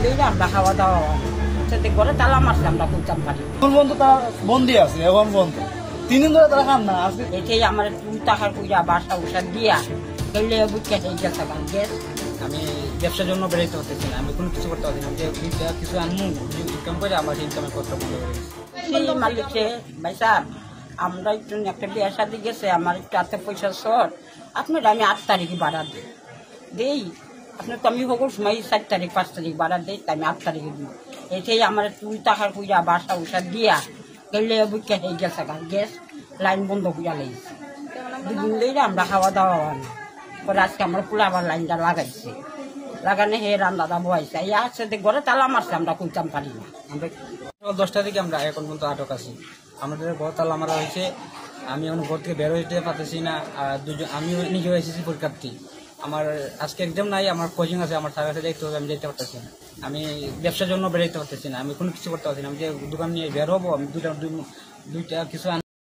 ধরে আমরা খাওয়া দাওয়া সাথে ঘরে তালা মারছে আমরা করতাম পারি বন্ধু তারা বন্দি আছে এখন বন্ধ 3 দিন ধরে তারা খান না আজকে এটাই আমার তুই টাকার কইরা বাসা উষা দিয়া গেলে বুঝতে গেছে গ্যাস। আমি ব্যবসার জন্য বেরোতে পারতেছি না, আমি কোনো কিছু করতে পারছি না। যে কিছু আনমু ইনকাম করে আমার ইনকামের কষ্ট বন্ধ করে দিচ্ছি। সেই মালিককে ভাই সাহেব আমরা একটু একটা বিয়ে শাদি গেছে আমার একটু হাতে পয়সা শর্ট আপনার আমি 8 তারিখে বাড়া দেই আপনার তো আমি সকল সময় 4 তারিখ 5 তারিখ বাড়া দেই আমি 8 তারিখে দিই এটাই আমার তুই টাকার কইরা বাসা উষা দিয়া গেলে বুঝতে গেছে গ্যাস লাইন বন্ধ কইরা লেগেছে 2 দিন ধরে আমরা খাওয়া দাওয়া হয় না। পরে আজকে আমরা পুরো আবার লাইনটা লাগাইছে লাগানো হে রান্নাটা বয়াইছে এই আসছে ঘরে তালা মারছে আমরা কইতাম পারি না। আমরা 10টা থেকে আমরা এখন পর্যন্ত আটক আছি, আমাদের ঘর তালা মারা হয়েছে। আমি এখন ঘর থেকে বের হইতে পারতেছি না। আর আমিও নিজেও এসেছি পরীক্ষার্থী, আমার আজকে একদম নাই, আমার কোচিং আছে, আমার স্যার কাছে যাইতে হবে, আমি যেতে পারতেছি না। আমি ব্যবসার জন্য বেরোতে পারতেছি না, আমি কোনো কিছু করতে পারছি না। আমি যে দোকান নিয়ে বের হবো আমি দুইটা কিছু